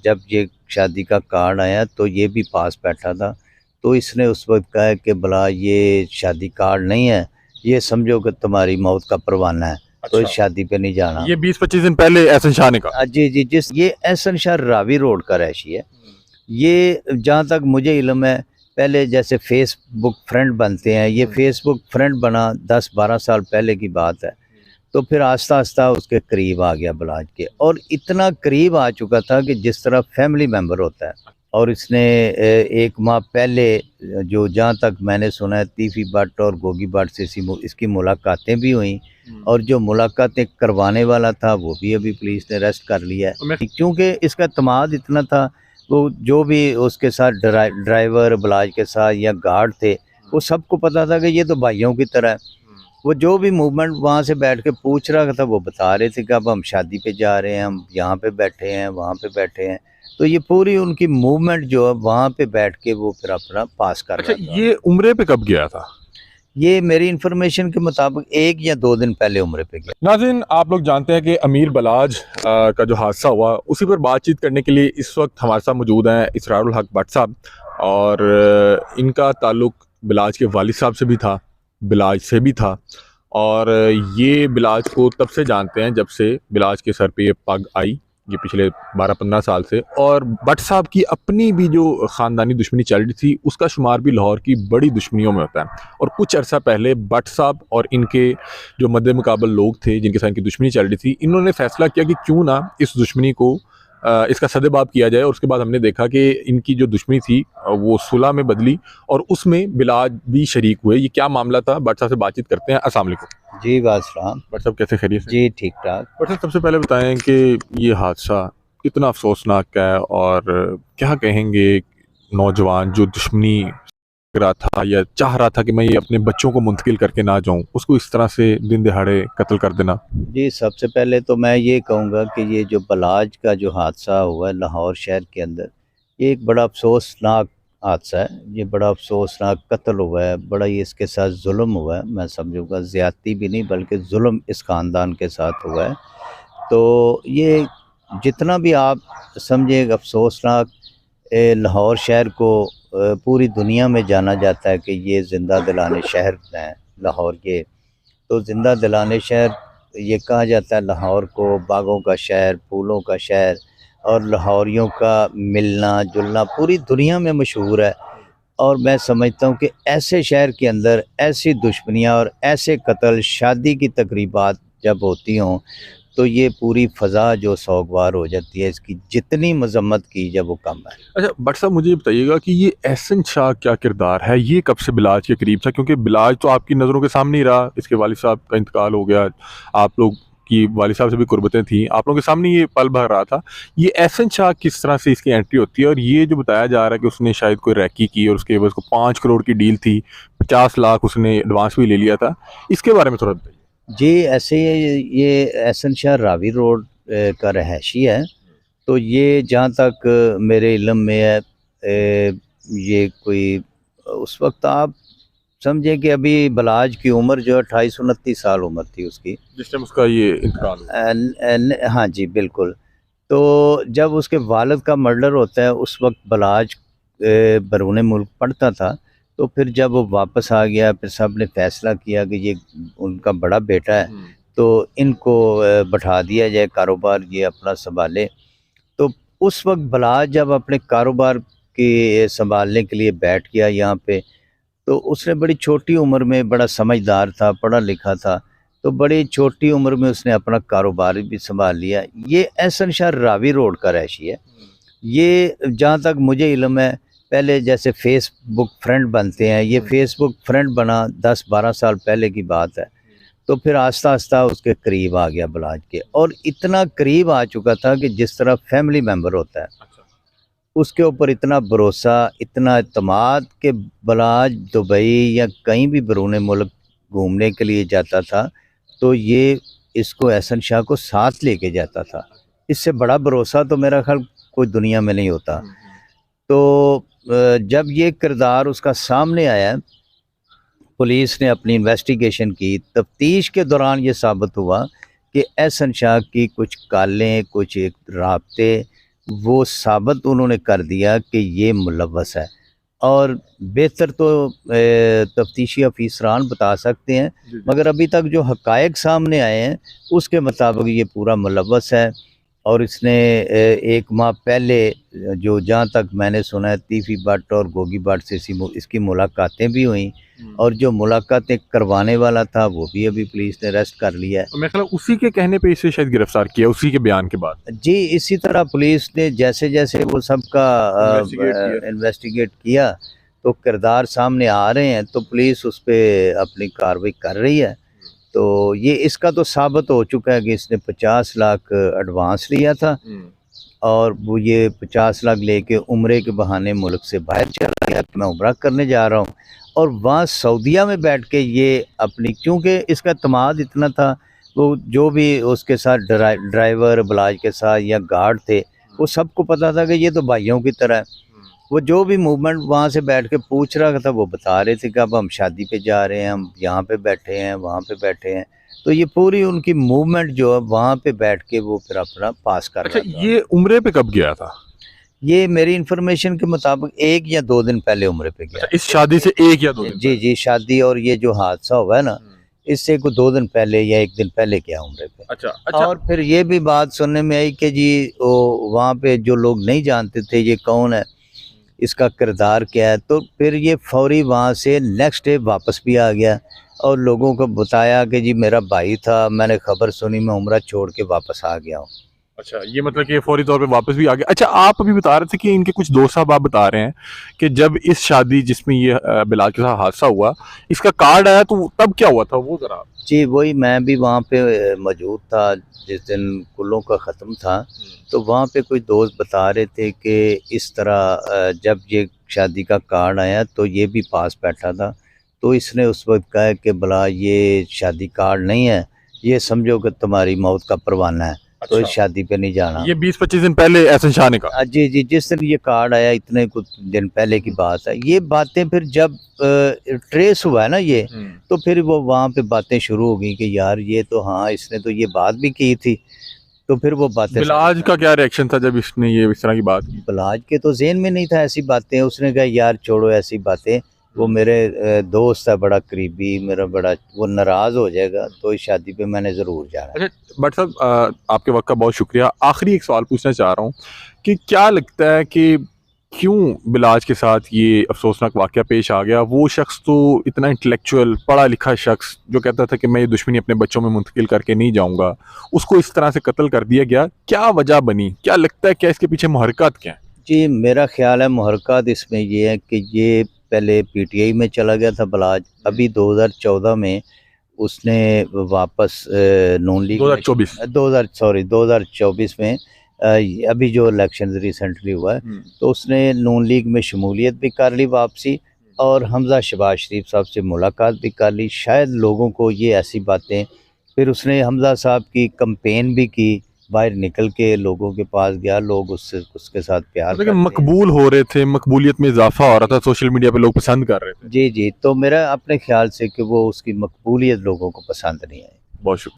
जब ये शादी का कार्ड आया तो ये भी पास बैठा था, तो इसने उस वक्त कहा कि भला ये शादी कार्ड नहीं है, ये समझो कि तुम्हारी मौत का परवाना है, तो इस अच्छा, शादी पे नहीं जाना। ये 20-25 दिन पहले एहसन शाह ने कहा। जी जी, जिस ये एहसन शाह रावी रोड का रहायशी है। ये जहाँ तक मुझे इल्म है, पहले जैसे फेसबुक फ्रेंड बनते हैं, ये फेसबुक फ्रेंड बना 10-12 साल पहले की बात है। तो फिर आस्ता आस्ता उसके करीब आ गया बलाज के, और इतना करीब आ चुका था कि जिस तरह फैमिली मेम्बर होता है। और इसने 1 माह पहले, जो जहाँ तक मैंने सुना है, तीफी भट्ट और गोगी भट्ट से इसकी मुलाकातें भी हुई, और जो मुलाकातें करवाने वाला था वो भी अभी पुलिस ने अरेस्ट कर लिया है, क्योंकि इसका तमाद इतना था। वो जो भी उसके साथ ड्राइवर बलाज के साथ या गार्ड थे, वो सबको पता था कि ये तो भाइयों की तरह है। वो जो भी मूवमेंट वहाँ से बैठ के पूछ रहा था, वो बता रहे थे कि अब हम शादी पे जा रहे हैं, हम यहाँ पे बैठे हैं, वहाँ पे बैठे हैं। तो ये पूरी उनकी मूवमेंट जो है वहाँ पे बैठ के वो फिर अपना पास कर अच्छा, रहा था। ये उम्रे पे कब गया था? ये मेरी इन्फॉर्मेशन के मुताबिक 1 या 2 दिन पहले उम्र पे गया। नाज़रीन, आप लोग जानते हैं कि अमीर बलाज का जो हादसा हुआ, उसी पर बातचीत करने के लिए इस वक्त हमारे साथ मौजूद हैं इसरारुल हक भट्ट साहब। और इनका ताल्लुक़ बिलाज के वालिद साहब से भी था, बिलाज से भी था। और ये बिलाज को तब से जानते हैं जब से बिलाज के सर पे ये पग आई, ये पिछले 12-15 साल से। और भट्ट साहब की अपनी भी जो ख़ानदानी दुश्मनी चल रही थी, उसका शुमार भी लाहौर की बड़ी दुश्मनियों में होता है। और कुछ अर्सा पहले भट्ट साहब और इनके जो मद्दे मुकाबल लोग थे जिनके साथ इनकी दुश्मनी चल रही थी, इन्होंने फैसला किया कि क्यों ना इस दुश्मनी को इसका सदेबाब किया जाए। और उसके बाद हमने देखा कि इनकी जो दुश्मनी थी वो सुलह में बदली, और उसमें बिलाज भी शरीक हुए। ये क्या मामला था, भट्ट साहब से बातचीत करते हैं। अस्सलाम वालेकुम। जी वासलाम। भट्ट साहब, कैसे खैरियत से? जी ठीक ठाक। भट्ट साहब, सबसे पहले बताएं कि ये हादसा कितना अफसोसनाक है, और क्या कहेंगे नौजवान जो दुश्मनी रहा था या चाह रहा था कि मैं ये अपने बच्चों को मुंतकिल करके ना जाऊं, उसको इस तरह से दिन दिहाड़े कत्ल कर देना? जी, सबसे पहले तो मैं ये कहूँगा कि ये जो बलाज का जो हादसा हुआ है लाहौर शहर के अंदर, ये एक बड़ा अफसोसनाक हादसा है। ये बड़ा अफसोसनाक कत्ल हुआ है, बड़ा ही इसके साथ जुल्म हुआ है। मैं समझूँगा ज़्यादती भी नहीं बल्कि जुल्म इस ख़ानदान के साथ हुआ है। तो ये जितना भी आप समझिए अफसोसनाक, लाहौर शहर को पूरी दुनिया में जाना जाता है कि ये ज़िंदा दिलाने शहर हैं लाहौर के। तो ज़िंदा दिलाने शहर, ये कहा जाता है लाहौर को बागों का शहर, फूलों का शहर, और लाहौरियों का मिलना जुलना पूरी दुनिया में मशहूर है। और मैं समझता हूँ कि ऐसे शहर के अंदर ऐसी दुश्मनियाँ और ऐसे कत्ल, शादी की तकरीबात जब होती हों, तो ये पूरी फ़ज़ा जो सोगवार हो जाती है, इसकी जितनी मज़म्मत की जाए वो कम है। अच्छा भट्ट साहब, मुझे ये बताइएगा कि ये एहसन शाह क्या किरदार है? ये कब से बिलाज के करीब था? क्योंकि बिलाज तो आपकी नज़रों के सामने ही रहा, इसके वालिद साहब का इंतकाल हो गया, आप लोग की वालिद साहब से भी कुर्बतें थी, आप लोगों के सामने ये पल भर रहा था। ये एहसन शाह किस तरह से इसकी एंट्री होती है? और ये जो बताया जा रहा है कि उसने शायद कोई रैकी की और उसके एवज़ को 5 करोड़ की डील थी, 50 लाख उसने एडवांस भी ले लिया था, इसके बारे में थोड़ा बताइए। जी, ऐसे ये एहसन शाह रावी रोड का रहायशी है। तो ये जहाँ तक मेरे इल्म में है, ये कोई उस वक्त आप समझे कि अभी बलाज की उम्र जो है 28-29 साल उम्र थी उसकी। जिस टाइम उसका ये इंतकाल हुआ। हाँ जी, बिल्कुल। तो जब उसके वालिद का मर्डर होता है उस वक्त बलाज बैरून मुल्क पढ़ता था। तो फिर जब वो वापस आ गया, फिर सब ने फैसला किया कि ये उनका बड़ा बेटा है, तो इनको बैठा दिया जाए, कारोबार ये अपना संभाले। तो उस वक्त बलाज जब अपने कारोबार के संभालने के लिए बैठ गया यहाँ पे, तो उसने बड़ी छोटी उम्र में, बड़ा समझदार था, पढ़ा लिखा था, तो बड़ी छोटी उम्र में उसने अपना कारोबार भी संभाल लिया। ये एहसन शाह रावी रोड का रहायशी है। ये जहाँ तक मुझे इल्म है, पहले जैसे फेसबुक फ्रेंड बनते हैं, ये फेसबुक फ्रेंड बना 10-12 साल पहले की बात है। तो फिर आस्ता आस्ता उसके करीब आ गया बलाज के, और इतना करीब आ चुका था कि जिस तरह फैमिली मेम्बर होता है, उसके ऊपर इतना भरोसा, इतना एतमाद कि बलाज दुबई या कहीं भी बैरून मुल्क घूमने के लिए जाता था, तो ये इसको एहसन शाह को साथ लेके जाता था। इससे बड़ा भरोसा तो मेरा ख्याल कोई दुनिया में नहीं होता। तो जब ये किरदार उसका सामने आया, पुलिस ने अपनी इन्वेस्टिगेशन की, तफ्तीश के दौरान ये साबित हुआ कि एहसन शाह की कुछ कालें, कुछ एक राब्ते वो साबित उन्होंने कर दिया कि ये मुलव्वस है। और बेहतर तो तफ्तीशी अफसरान बता सकते हैं, मगर अभी तक जो हक़ायक़ सामने आए हैं उसके मुताबिक ये पूरा मुलव्वस है। और इसने 1 माह पहले जो जहाँ तक मैंने सुना है तीफ़ी भट्ट और गोगी भट्ट से इसकी मुलाकातें भी हुई, और जो मुलाकातें करवाने वाला था वो भी अभी पुलिस ने अरेस्ट कर लिया है। मेरे ख्याल उसी के कहने पे इसे शायद गिरफ्तार किया, उसी के बयान के बाद। जी, इसी तरह पुलिस ने जैसे जैसे वो सबका इन्वेस्टिगेट किया तो किरदार सामने आ रहे हैं, तो पुलिस उस पर अपनी कार्रवाई कर रही है। तो ये इसका तो साबित हो चुका है कि इसने 50 लाख एडवांस लिया था, और वो ये 50 लाख लेके उम्रे के बहाने मुल्क से बाहर चला गया कि मैं उम्रा करने जा रहा हूँ। और वहाँ सऊदीया में बैठ के ये अपनी, क्योंकि इसका तमाद इतना था, वो जो भी उसके साथ ड्राइवर बलाज के साथ या गार्ड थे, वो सबको पता था कि ये तो भाइयों की तरह है। वो जो भी मूवमेंट वहाँ से बैठ के पूछ रहा था वो बता रहे थे कि अब हम शादी पे जा रहे हैं, हम यहाँ पे बैठे हैं, वहाँ पे बैठे हैं। तो ये पूरी उनकी मूवमेंट जो है वहाँ पे बैठ के वो फिर अपना पास कर अच्छा, रहा था। ये उम्रे पे कब गया था? ये मेरी इन्फॉर्मेशन के मुताबिक 1 या 2 दिन पहले उम्रे पे गया। इस शादी से 1 या 2 दिन जी जी, शादी और ये जो हादसा हुआ है ना, इससे को 2 दिन पहले या 1 दिन पहले गया उम्रे पे। अच्छा। और फिर ये भी बात सुनने में आई कि जी वो वहाँ पे जो लोग नहीं जानते थे ये कौन है, इसका किरदार क्या है, तो फिर ये फौरी वहाँ से नेक्स्ट डे वापस भी आ गया और लोगों को बताया कि जी मेरा भाई था, मैंने खबर सुनी, मैं उम्रा छोड़ के वापस आ गया हूँ। अच्छा, ये मतलब कि फौरी तौर पे वापस भी आ गया। अच्छा, आप अभी बता रहे थे कि इनके कुछ दोस्त साहब आप बता रहे हैं कि जब इस शादी जिसमें ये बिलाल के साथ हादसा हुआ, इसका कार्ड आया तो तब क्या हुआ था वो ज़रा? जी, वही मैं भी वहाँ पे मौजूद था जिस दिन कुल्लों का ख़त्म था। तो वहाँ पे कोई दोस्त बता रहे थे कि इस तरह जब ये शादी का कार्ड आया तो ये भी पास बैठा था, तो इसने उस वक्त कहा कि भला ये शादी कार्ड नहीं है, ये समझो कि तुम्हारी मौत का परवाना है, तो इस शादी पे नहीं जाना। ये 20-25 दिन पहले एहसन शाह ने कहा? जी जी, जिस दिन ये कार्ड आया इतने कुछ दिन पहले की बात है। ये बातें फिर जब ट्रेस हुआ है ना ये, तो फिर वो वहाँ पे बातें शुरू हो गई कि यार ये तो हाँ इसने तो ये बात भी की थी। तो फिर वो बातें, बिलाज का क्या रिएक्शन था जब इसने ये इस तरह की बात की? बिलाज के तो ज़हन में नहीं था ऐसी बातें। उसने कहा यार छोड़ो ऐसी बातें, वो मेरे दोस्त है बड़ा करीबी, मेरा बड़ा, वो नाराज़ हो जाएगा, तो इस शादी पे मैंने ज़रूर जाना है। अच्छा भट्ट साहब, आपके वक्त का बहुत शुक्रिया। आखिरी एक सवाल पूछना चाह रहा हूँ कि क्या लगता है कि क्यों बिलाज के साथ ये अफसोसनाक वाक़या पेश आ गया? वो शख्स तो इतना इंटेलेक्चुअल पढ़ा लिखा शख्स जो कहता था कि मैं ये दुश्मनी अपने बच्चों में मुंतकिल करके नहीं जाऊँगा, उसको इस तरह से कत्ल कर दिया गया। क्या वजह बनी? क्या लगता है, क्या इसके पीछे मुहर्रिकात क्या हैं? जी, मेरा ख़्याल है मुहर्रिकात इसमें ये है कि ये पहले पीटीआई में चला गया था बिलाज, अभी 2014 में उसने वापस नून लीग 2024 में अभी जो इलेक्शन रिसेंटली हुआ है, तो उसने नून लीग में शमूलियत भी कर ली वापसी, और हमज़ा शहबाज शरीफ साहब से मुलाकात भी कर ली। शायद लोगों को ये ऐसी बातें, फिर उसने हमज़ा साहब की कैंपेन भी की, बाहर निकल के लोगों के पास गया, लोग उसके साथ प्यार मतलब कि करते हैं। मकबूल हो रहे थे, मकबूलियत में इजाफा हो रहा था, सोशल मीडिया पे लोग पसंद कर रहे थे। जी जी, तो मेरा अपने ख्याल से कि वो उसकी मकबूलियत लोगों को पसंद नहीं आई। बहुत शुक्रिया।